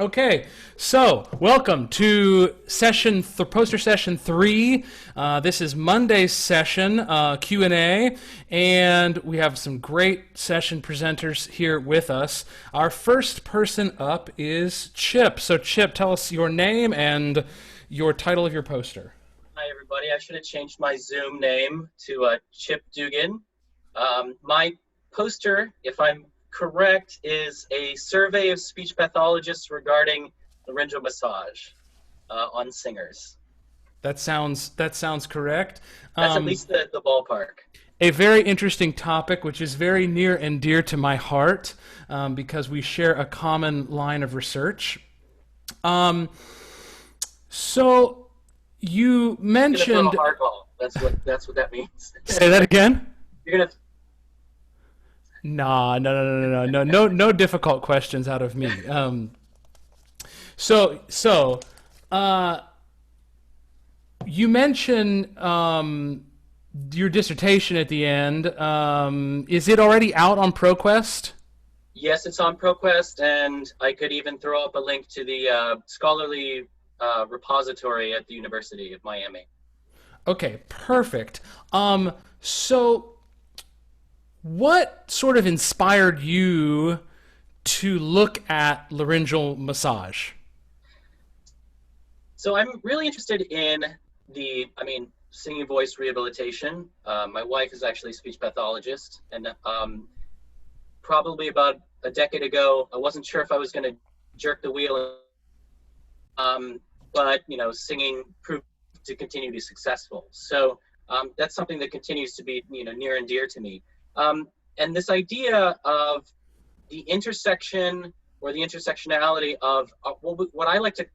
Okay, so welcome to poster session 3. This is Monday's session, Q&A, and we have some great session presenters here with us. Our first person up is Chip. So Chip, tell us your name and your title of your poster. Hi, everybody. I should have changed my Zoom name to Chip Dugan. My poster, if I'm correct, is a survey of speech pathologists regarding laryngeal massage on singers. That sounds correct. That's at least the ballpark. A very interesting topic, which is very near and dear to my heart, because we share a common line of research. So you mentioned hardball. That's what that means. Say that again. You're gonna. No difficult questions out of me. You mentioned your dissertation at the end. Is it already out on ProQuest? Yes, it's on ProQuest, and I could even throw up a link to the scholarly repository at the University of Miami. Okay, perfect. So what sort of inspired you to look at laryngeal massage? So I'm really interested in singing voice rehabilitation. My wife is actually a speech pathologist, and probably about a decade ago, I wasn't sure if I was going to jerk the wheel, but singing proved to continue to be successful. So that's something that continues to be near and dear to me. And this idea of the intersection or the intersectionality of what I like to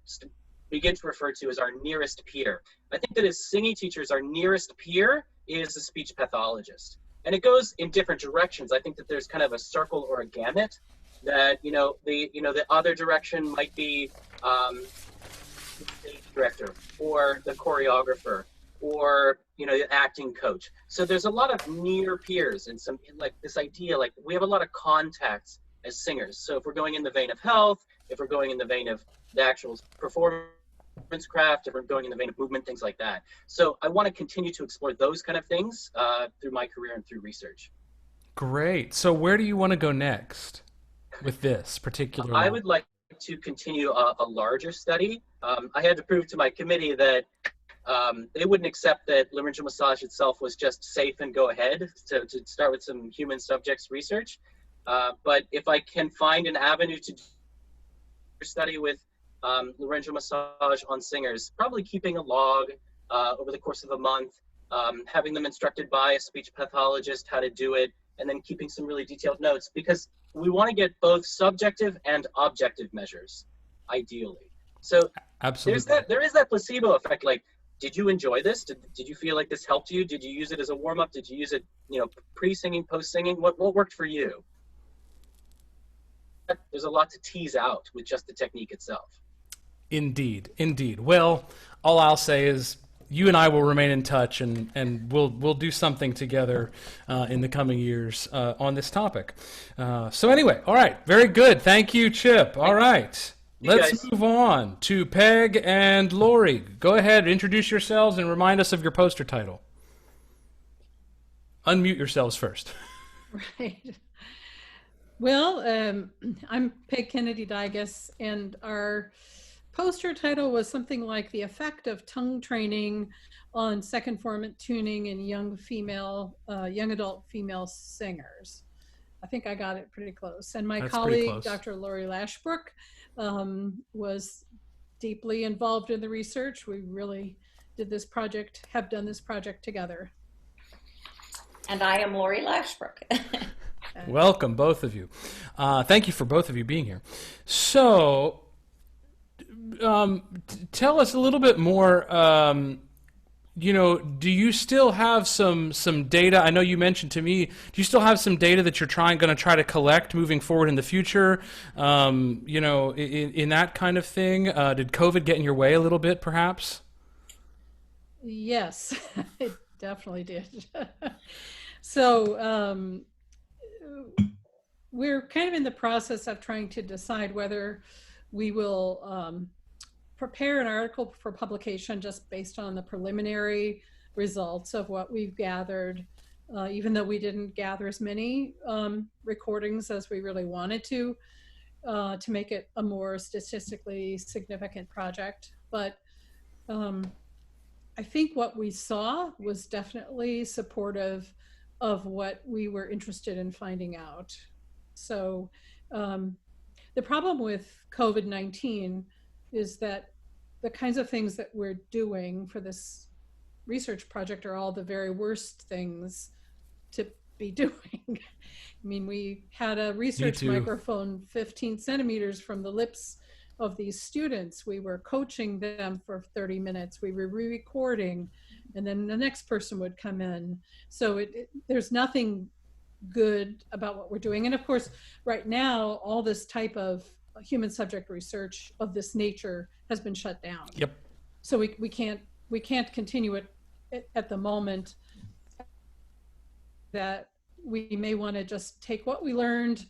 begin to refer to as our nearest peer. I think that as singing teachers, our nearest peer is the speech pathologist. And it goes in different directions. I think that there's kind of a circle or a gamut that, the other direction might be the stage director or the choreographer or the acting coach. So there's a lot of near peers and some like this idea, like we have a lot of contacts as singers. So if we're going in the vein of health, if we're going in the vein of the actual performance craft, if we're going in the vein of movement, things like that. So I want to continue to explore those kind of things through my career and through research. Great. So where do you want to go next with this particular I would like to continue a larger study. I had to prove to my committee that they wouldn't accept that laryngeal massage itself was just safe and go ahead to start with some human subjects research. But if I can find an avenue to study with laryngeal massage on singers, probably keeping a log over the course of a month, having them instructed by a speech pathologist how to do it, and then keeping some really detailed notes, because we want to get both subjective and objective measures, ideally. So Absolutely. there is that placebo effect. Like, did you enjoy this? Did you feel like this helped you? Did you use it as a warm-up? Did you use it, pre-singing, post-singing? What worked for you? There's a lot to tease out with just the technique itself. Indeed. Well, all I'll say is you and I will remain in touch, and we'll do something together in the coming years on this topic. So anyway, all right, very good. Thank you, Chip. All right. Let's move on to Peg and Lori. Go ahead, introduce yourselves and remind us of your poster title. Unmute yourselves first. Right. Well, I'm Peg Kennedy Dygus, and our poster title was something like The Effect of Tongue Training on Second Formant Tuning in Young Adult Female Singers. I think I got it pretty close. And my colleague, Dr. Lori Lashbrook, was deeply involved in the research. We really have done this project together. And I am Lori Lashbrook. Welcome, both of you. Thank you for both of you being here. So, tell us a little bit more. Do you still have some data? I know you mentioned to me. Do you still have some data that you're going to try to collect moving forward in the future? In that kind of thing. Did COVID get in your way a little bit, perhaps? Yes, it definitely did. So we're kind of in the process of trying to decide whether we will prepare an article for publication just based on the preliminary results of what we've gathered, even though we didn't gather as many recordings as we really wanted to make it a more statistically significant project. But I think what we saw was definitely supportive of what we were interested in finding out. So the problem with COVID-19 is that the kinds of things that we're doing for this research project are all the very worst things to be doing. I mean, we had a research microphone 15 centimeters from the lips of these students. We were coaching them for 30 minutes. We were re-recording, and then the next person would come in. So there's nothing good about what we're doing. And of course, right now, all this type of human subject research of this nature has been shut down. Yep. So we can't continue it at the moment. That we may want to just take what we learned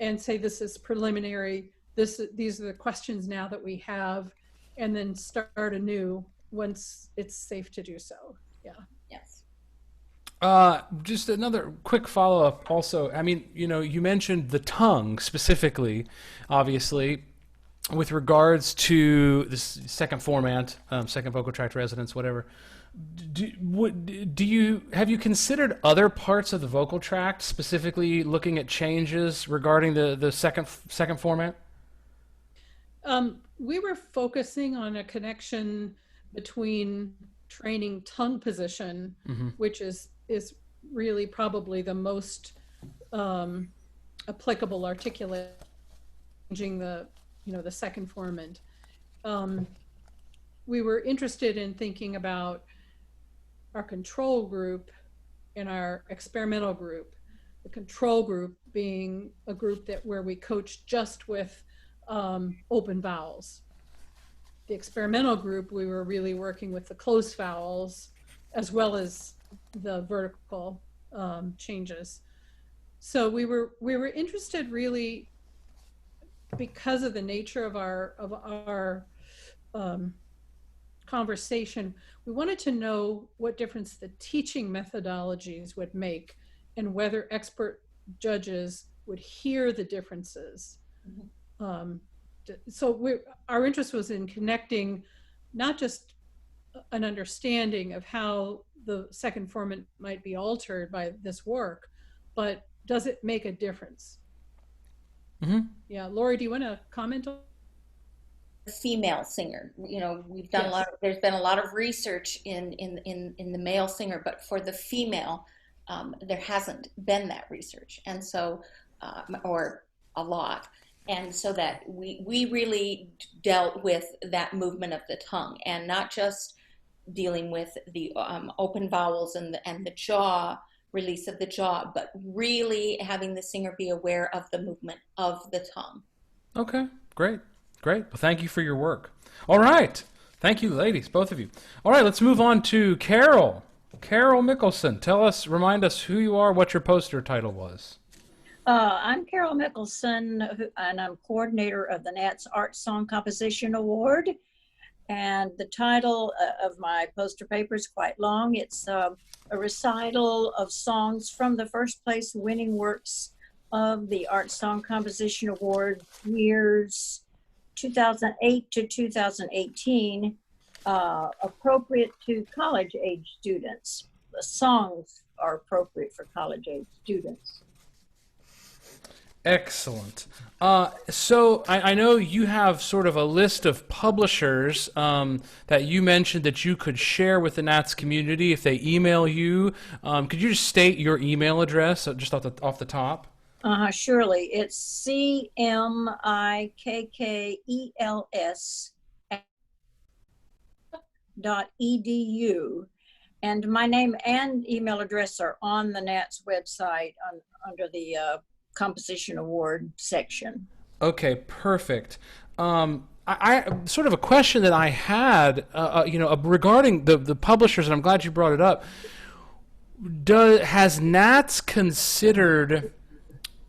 and say this is preliminary. These are the questions now that we have, and then start anew once it's safe to do so. Yeah. Yes. Just another quick follow-up also. I mean, you mentioned the tongue specifically, obviously, with regards to this second format, second vocal tract resonance, whatever. Have you considered other parts of the vocal tract, specifically looking at changes regarding the second format? We were focusing on a connection between training tongue position, which is really probably the most applicable articulate, changing the second formant. We were interested in thinking about our control group and our experimental group. The control group being a group where we coached just with open vowels. The experimental group, we were really working with the closed vowels as well as the vertical changes. So we were interested really because of the nature of our conversation. We wanted to know what difference the teaching methodologies would make and whether expert judges would hear the differences. So our interest was in connecting not just an understanding of how the second formant might be altered by this work, but does it make a difference? Yeah, Lori, do you want to comment on? The female singer, we've done there's been a lot of research in the male singer, but for the female, there hasn't been that research, and so or a lot. And so that we really dealt with that movement of the tongue, and not just dealing with the open vowels and the jaw, release of the jaw, but really having the singer be aware of the movement of the tongue. Okay, great. Well, thank you for your work. All right. Thank you, ladies, both of you. All right, let's move on to Carol. Carol Mickelson, remind us who you are, what your poster title was. I'm Carol Mickelson, and I'm coordinator of the Nats Art Song Composition Award. And the title of my poster paper is quite long. It's a recital of songs from the first place winning works of the Art Song Composition Award years 2008 to 2018, appropriate to college-age students. The songs are appropriate for college-age students. Excellent. So I know you have sort of a list of publishers that you mentioned that you could share with the Nats community if they email you. Could you just state your email address just off the top? Surely. It's cmikkels.edu. And my name and email address are on the Nats website under the Composition Award section. Okay, perfect. I sort of a question that I had, regarding the publishers, and I'm glad you brought it up. Has Nats considered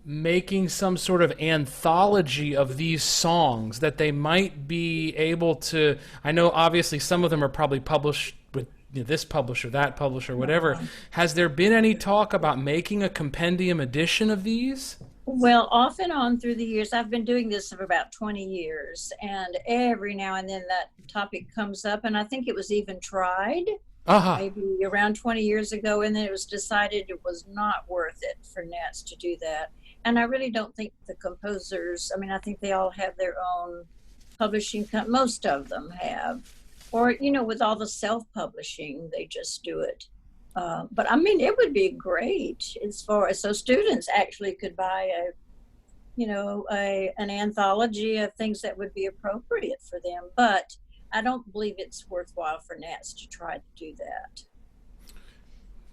making some sort of anthology of these songs that they might be able to. I know obviously some of them are probably published with this publisher, that publisher, whatever. Has there been any talk about making a compendium edition of these? Well, off and on through the years, I've been doing this for about 20 years, and every now and then that topic comes up, and I think it was even tried maybe around 20 years ago, and then it was decided it was not worth it for Nats to do that. And I really don't think the composers, I mean, I think they all have their own publishing, most of them have, or, with all the self-publishing, they just do it. But I mean, it would be great as far as, so students actually could buy an anthology of things that would be appropriate for them. But I don't believe it's worthwhile for Nats to try to do that.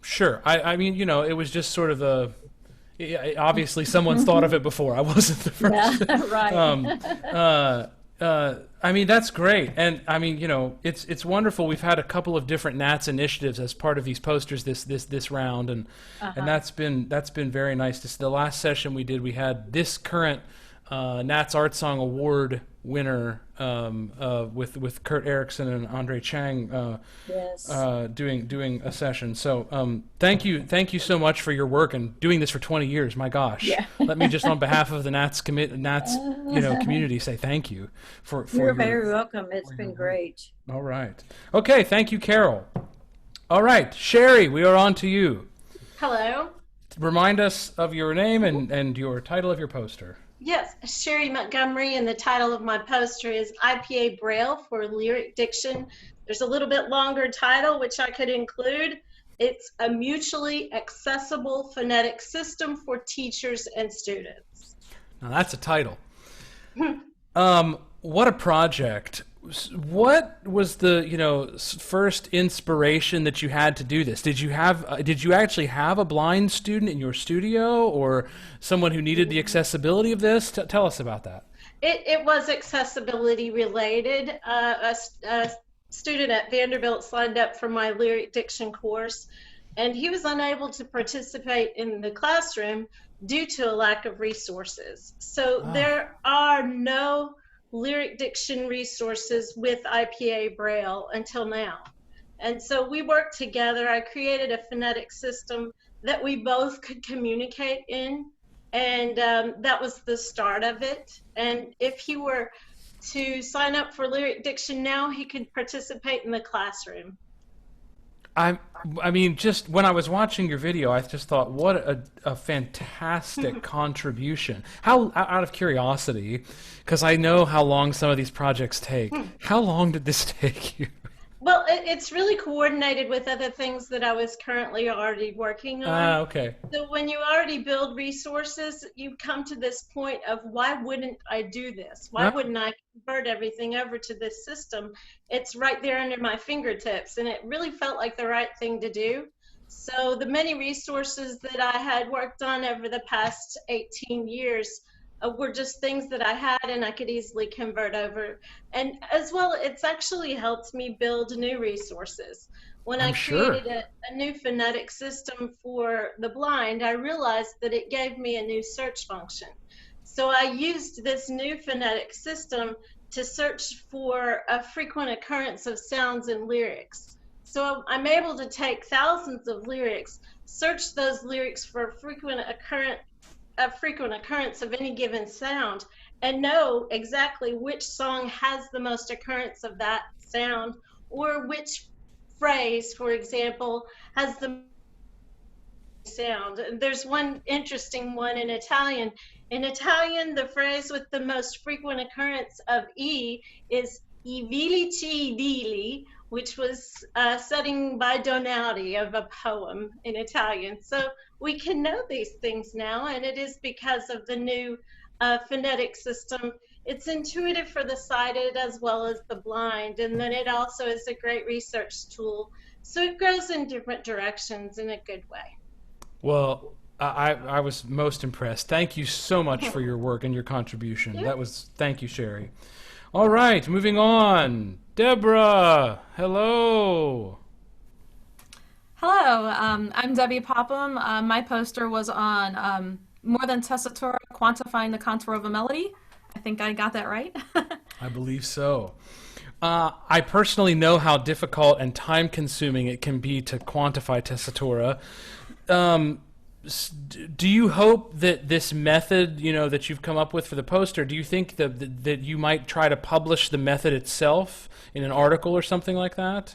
Sure. I mean, it was just sort of obviously someone's thought of it before. I wasn't the first. Yeah, right. I mean, that's great. And I mean, it's wonderful. We've had a couple of different Nats initiatives as part of these posters this round, and that's been very nice to see. The last session we did, we had this current Nats Art Song Award winner with Kurt Erickson and Andre Chang Yes. doing a session. So thank you so much for your work and doing this for 20 years. My gosh. Yeah. Let me just on behalf of the Nats community say thank you for You're very welcome. It's been great. All right. Okay, thank you, Carol. All right, Sherry, we are on to you. Hello. Remind us of your name and your title of your poster. Yes, Sherry Montgomery, and the title of my poster is IPA Braille for Lyric Diction. There's a little bit longer title, which I could include. It's a mutually accessible phonetic system for teachers and students. Now that's a title. What a project. What was the first inspiration that you had to do this? Did you actually have a blind student in your studio, or someone who needed the accessibility of this? Tell us about that. It was accessibility related. A student at Vanderbilt signed up for my lyric diction course, and he was unable to participate in the classroom due to a lack of resources. So there are no lyric diction resources with IPA Braille until now. And so we worked together. I created a phonetic system that we both could communicate in, and that was the start of it. And if he were to sign up for lyric diction now, he could participate in the classroom. I mean, just when I was watching your video, I just thought, what a fantastic contribution. How, out of curiosity, because I know how long some of these projects take, how long did this take you? Well, it's really coordinated with other things that I was currently already working on. Okay. So when you already build resources, you come to this point of, why wouldn't I do this? Why wouldn't I convert everything over to this system? It's right there under my fingertips, and it really felt like the right thing to do. So the many resources that I had worked on over the past 18 years were just things that I had and I could easily convert over. And as well, it's actually helped me build new resources. When I created a new phonetic system for the blind, I realized that it gave me a new search function. So I used this new phonetic system to search for a frequent occurrence of sounds in lyrics. So I'm able to take thousands of lyrics, search those lyrics for a frequent occurrence of any given sound, and know exactly which song has the most occurrence of that sound, or which phrase, for example, has the sound. And there's one interesting one in Italian. In Italian, the phrase with the most frequent occurrence of E is I Vilici Dili, which was setting by Donati of a poem in Italian. So we can know these things now, and it is because of the new phonetic system. It's intuitive for the sighted as well as the blind, and then it also is a great research tool. So it goes in different directions in a good way. Well, I was most impressed. Thank you so much for your work and your contribution. Yeah. Thank you, Sherry. All right, moving on. Deborah, hello. Hello, I'm Debbie Popham. My poster was on more than tessitura, quantifying the contour of a melody. I think I got that right. I believe so. I personally know how difficult and time-consuming it can be to quantify tessitura. Do you hope that this method, that you've come up with for the poster, do you think that you might try to publish the method itself in an article or something like that?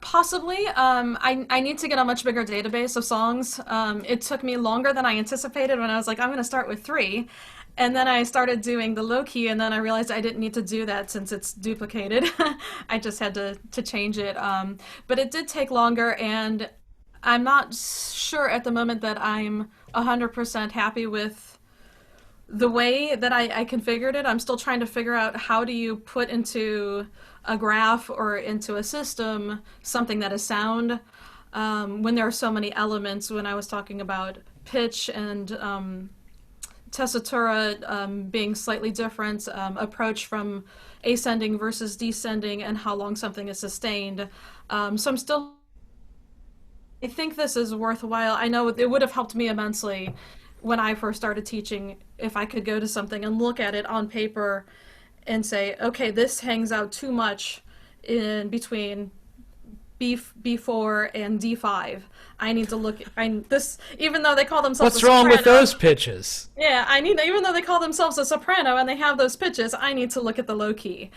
Possibly. I need to get a much bigger database of songs. It took me longer than I anticipated when I was like, I'm going to start with 3. And then I started doing the low key, and then I realized I didn't need to do that since it's duplicated. I just had to change it. But it did take longer, and I'm not sure at the moment that I'm 100% happy with the way that I configured it. I'm still trying to figure out how do you put into a graph or into a system something that is sound when there are so many elements. When I was talking about pitch and tessitura being slightly different, approach from ascending versus descending, and how long something is sustained. So I think this is worthwhile. I know it would have helped me immensely when I first started teaching if I could go to something and look at it on paper and say, okay, this hangs out too much in between B4 and D5. I need to look at this, even though they call themselves What's a wrong with soprano. those pitches? Yeah, even though they call themselves a soprano and they have those pitches, I need to look at the low key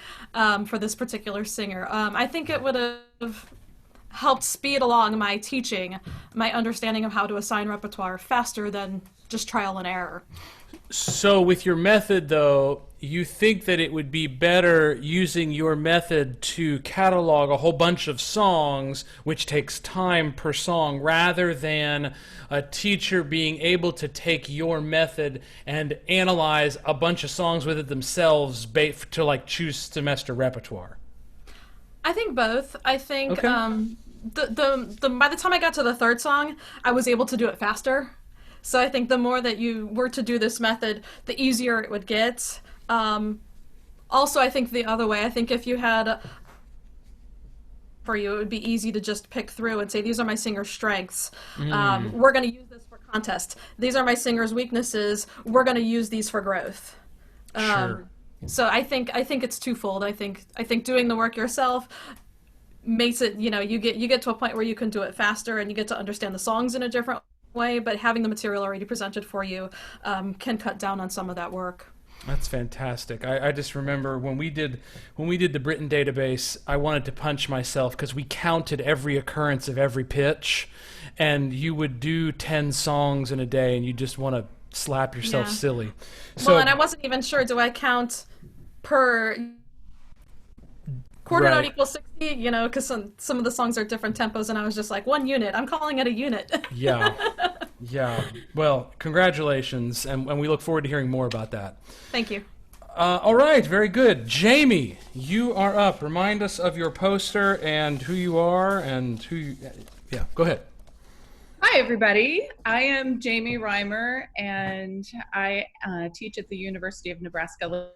for this particular singer. I think it would have helped speed along my teaching, my understanding of how to assign repertoire faster than just trial and error. So with your method, though, you think that it would be better using your method to catalog a whole bunch of songs, which takes time per song, rather than a teacher being able to take your method and analyze a bunch of songs with it themselves to choose semester repertoire? I think both. I think Okay. the by the time I got to the 3rd song, I was able to do it faster. So I think the more that you were to do this method, the easier it would get. Also, I think the other way, I think if you had for you, it would be easy to just pick through and say, these are my singer's strengths. We're going to use this for contest. These are my singer's weaknesses. We're going to use these for growth. Sure. So I think it's twofold. I think doing the work yourself makes it, you get to a point where you can do it faster and you get to understand the songs in a different way, but having the material already presented for you can cut down on some of that work. That's fantastic. I just remember when we did the Britten database, I wanted to punch myself because we counted every occurrence of every pitch, and you would do 10 songs in a day, and you just want to slap yourself Yeah. silly. So, Well, and I wasn't even sure, do I count per quarter note Right. equals 60, because some of the songs are different tempos, and I was just like, 1 unit. I'm calling it a unit. yeah. Yeah. Well, congratulations, and we look forward to hearing more about that. Thank you. All right, very good. Jamie, you are up. Remind us of your poster and who you are and who you... Yeah, go ahead. Hi, everybody. I am Jamie Reimer, and I teach at the University of Nebraska.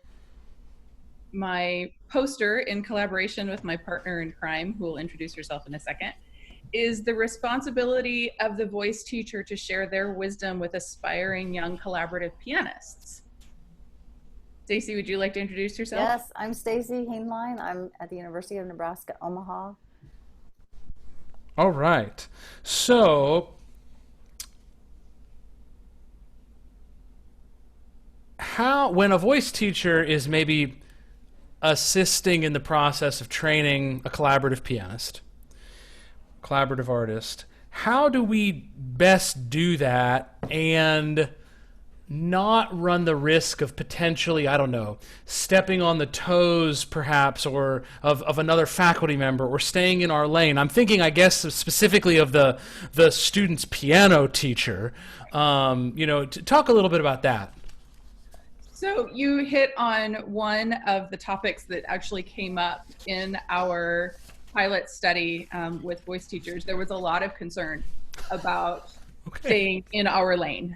My poster, in collaboration with my partner in crime, who will introduce herself in a second, is the responsibility of the voice teacher to share their wisdom with aspiring young collaborative pianists. Stacey, would you like to introduce yourself? Yes, I'm Stacey Hainline. I'm at the University of Nebraska, Omaha. All right. So, when a voice teacher is maybe assisting in the process of training a collaborative pianist, collaborative artist, how do we best do that and not run the risk of potentially, I don't know, stepping on the toes perhaps, or of another faculty member, or staying in our lane? I'm thinking, I guess, specifically of the student's piano teacher. To talk a little bit about that. So you hit on one of the topics that actually came up in our pilot study with voice teachers. There was a lot of concern about staying in our lane.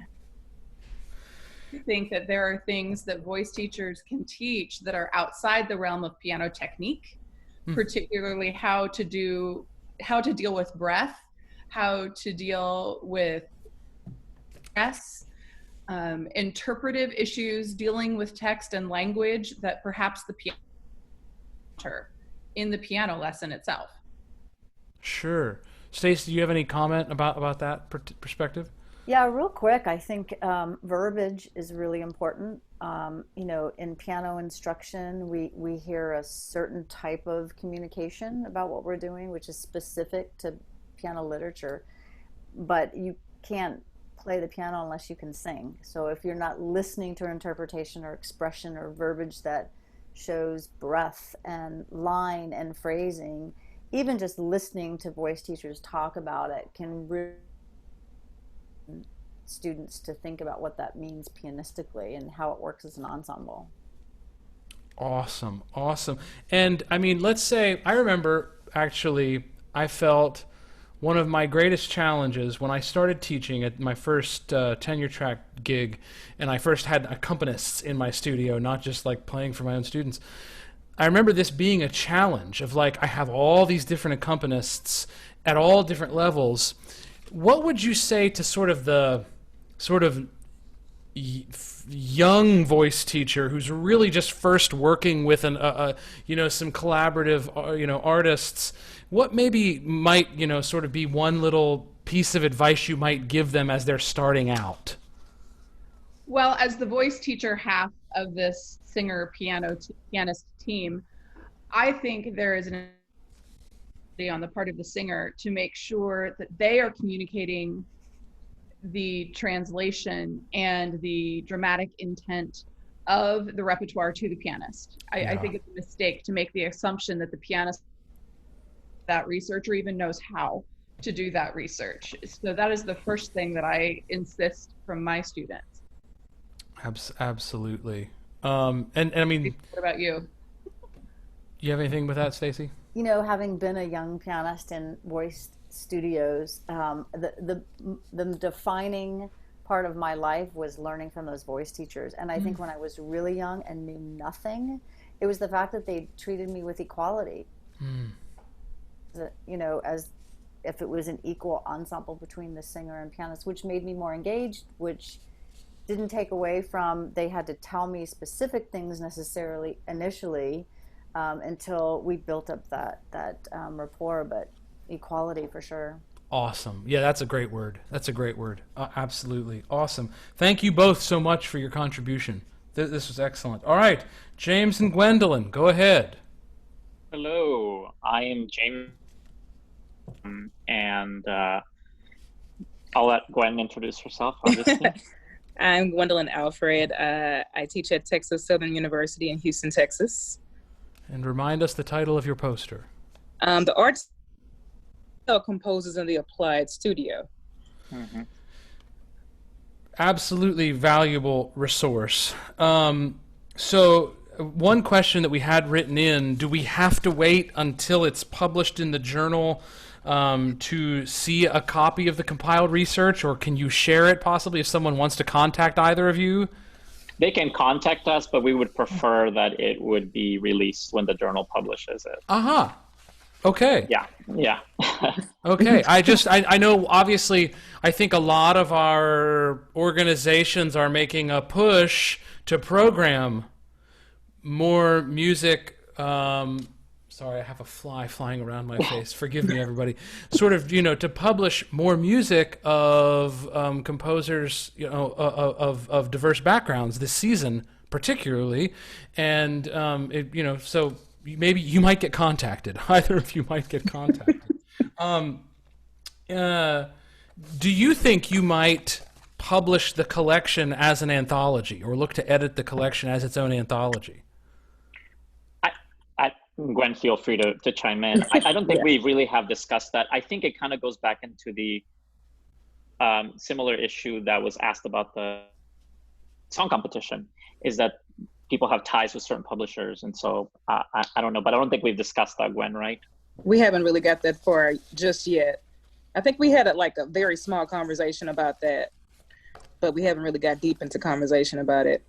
I think that there are things that voice teachers can teach that are outside the realm of piano technique, particularly how to deal with breath, how to deal with stress, interpretive issues dealing with text and language that perhaps the piano in the piano lesson itself. Sure. Stacey, do you have any comment about that perspective? Yeah, real quick, I think verbiage is really important. In piano instruction, we hear a certain type of communication about what we're doing, which is specific to piano literature, but you can't play the piano unless you can sing. So if you're not listening to interpretation or expression or verbiage that shows breath and line and phrasing, even just listening to voice teachers talk about it can really students to think about what that means pianistically and how it works as an ensemble. Awesome. And I mean, let's say, I remember actually, I felt one of my greatest challenges when I started teaching at my first tenure track gig, and I first had accompanists in my studio, not just like playing for my own students. I remember this being a challenge of like, I have all these different accompanists at all different levels. What would you say to sort of young voice teacher who's really just first working with some collaborative artists? What maybe might sort of be one little piece of advice you might give them as they're starting out? Well, as the voice teacher half of this pianist team, I think there is an on the part of the singer to make sure that they are communicating the translation and the dramatic intent of the repertoire to the pianist. I think it's a mistake to make the assumption that the pianist, that researcher, even knows how to do that research. So that is the first thing that I insist from my students. Absolutely. And I mean, what about you? You have anything with that, Stacey? Having been a young pianist in voice studios, the defining part of my life was learning from those voice teachers. And I think when I was really young and knew nothing, it was the fact that they treated me with equality. As if it was an equal ensemble between the singer and pianist, which made me more engaged, which didn't take away from they had to tell me specific things necessarily initially, until we built up that rapport, but equality for sure. Awesome. Yeah, that's a great word. Absolutely. Awesome. Thank you both so much for your contribution. This was excellent. All right, James and Gwendolyn, go ahead. Hello, I am James, and I'll let Gwen introduce herself, obviously. I'm Gwendolyn Alfred. I teach at Texas Southern University in Houston, Texas. And remind us the title of your poster. The Arts Composes in the Applied Studio. Mm-hmm. Absolutely valuable resource. So one question that we had written in, do we have to wait until it's published in the journal to see a copy of the compiled research, or can you share it possibly if someone wants to contact either of you? They can contact us, but we would prefer that it would be released when the journal publishes it. Okay. Yeah. Okay. I know, obviously, I think a lot of our organizations are making a push to program more music. Sorry, I have a fly flying around my face. Forgive me, everybody. Sort of, to publish more music of composers, of diverse backgrounds this season, particularly, and so maybe you might get contacted. Either of you might get contacted. Do you think you might publish the collection as an anthology, or look to edit the collection as its own anthology? Gwen, feel free to chime in. I don't think we really have discussed that. I think it kind of goes back into the similar issue that was asked about the song competition, is that people have ties with certain publishers. And so I don't know, but I don't think we've discussed that, Gwen, right? We haven't really got that far just yet. I think we had a very small conversation about that, but we haven't really got deep into conversation about it.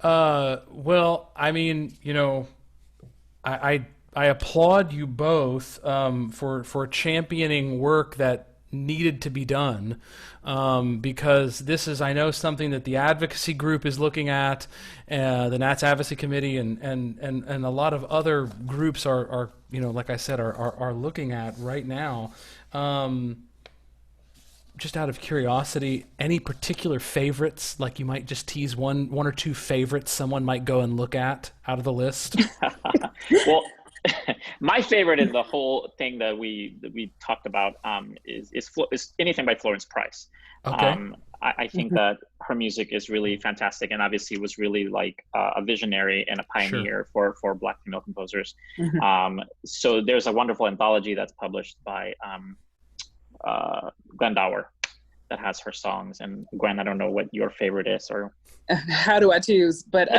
Well, I mean, I applaud you both for championing work that needed to be done, because this is, I know, something that the advocacy group is looking at, the Nats Advocacy Committee, and a lot of other groups are like I said, are looking at right now. Just out of curiosity, any particular favorites? Like, you might just tease one or two favorites someone might go and look at out of the list. Well, my favorite in the whole thing that we talked about is anything by Florence Price. Okay. I think that her music is really fantastic, and obviously was really like a visionary and a pioneer for Black female composers. So there's a wonderful anthology that's published by Glenn Dower that has her songs. And Gwen, I don't know what your favorite is, or how do I choose? But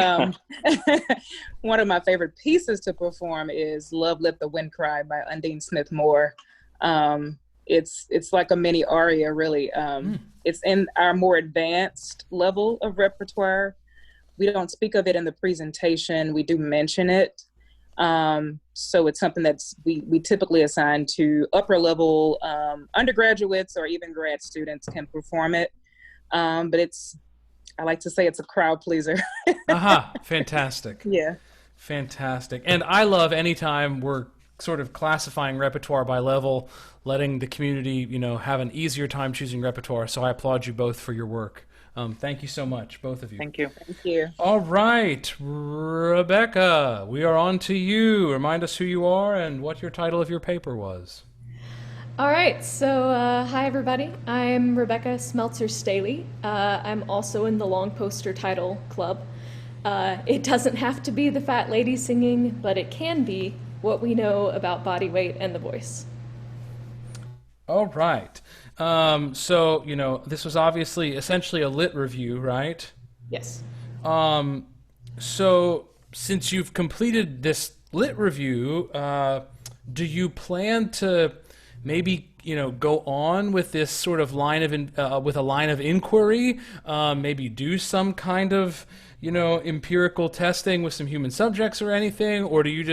one of my favorite pieces to perform is "Love Let the Wind Cry" by Undine Smith Moore. It's like a mini aria, really. It's in our more advanced level of repertoire. We don't speak of it in the presentation. We do mention it. So it's something that's we typically assign to upper level undergraduates, or even grad students can perform it. But I like to say it's a crowd pleaser. Fantastic. Yeah. Fantastic. And I love anytime we're sort of classifying repertoire by level, letting the community, have an easier time choosing repertoire. So I applaud you both for your work. Thank you so much, both of you. Thank you. Thank you. All right, Rebecca, we are on to you. Remind us who you are and what your title of your paper was. All right, so hi everybody. I'm Rebecca Smeltzer-Staley. I'm also in the Long Poster Title Club. It doesn't have to be the fat lady singing, but it can be what we know about body weight and the voice. All right. So, this was obviously essentially a lit review, right? Yes. So since you've completed this lit review, do you plan to maybe, go on with this sort of line of, with a line of inquiry, maybe do some kind of, empirical testing with some human subjects or anything? Or did you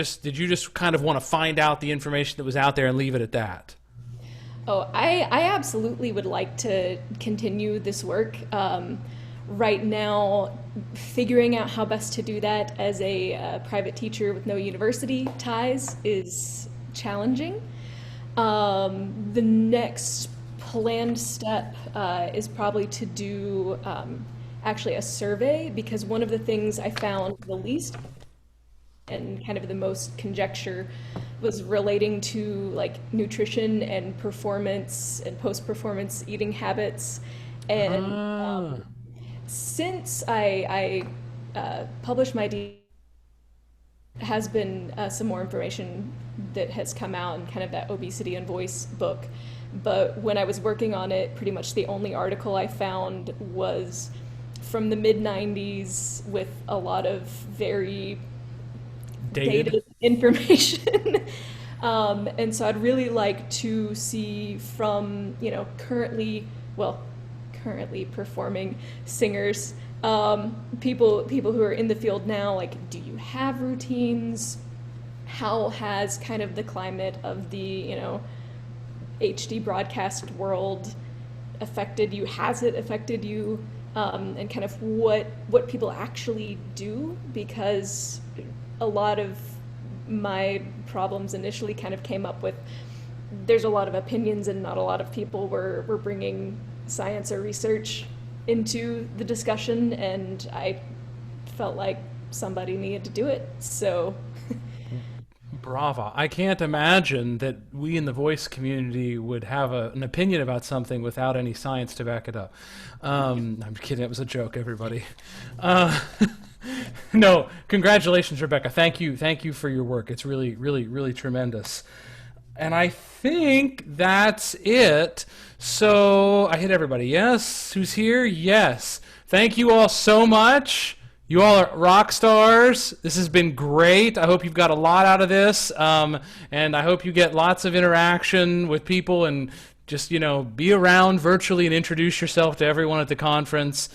just kind of want to find out the information that was out there and leave it at that? Oh, I absolutely would like to continue this work. Right now, figuring out how best to do that as a private teacher with no university ties is challenging. The next planned step is probably to do actually a survey, because one of the things I found the least and kind of the most conjecture was relating to like nutrition and performance and post-performance eating habits. And since I published my has been some more information that has come out in kind of that Obesity and Voice book. But when I was working on it, pretty much the only article I found was from the mid-90s with a lot of very dated information. And so I'd really like to see from, currently performing singers, people who are in the field now, like, do you have routines? How has kind of the climate of the, HD broadcast world affected you? Has it affected you? And kind of what people actually do, because a lot of my problems initially kind of came up with there's a lot of opinions and not a lot of people were bringing science or research into the discussion, and I felt like somebody needed to do it. So brava. I can't imagine that we in the voice community would have an opinion about something without any science to back it up. I'm kidding. It was a joke, everybody. No, congratulations, Rebecca. Thank you for your work. It's really, really, really tremendous. And I think that's it. So I hit everybody. Yes. Who's here? Yes. Thank you all so much. You all are rock stars. This has been great. I hope you've got a lot out of this. And I hope you get lots of interaction with people, and just, be around virtually and introduce yourself to everyone at the conference.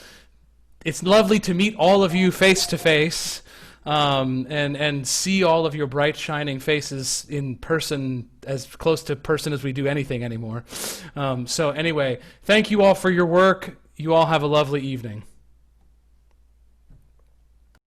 It's lovely to meet all of you face to face, and see all of your bright, shining faces in person as close to person as we do anything anymore. So anyway, thank you all for your work. You all have a lovely evening.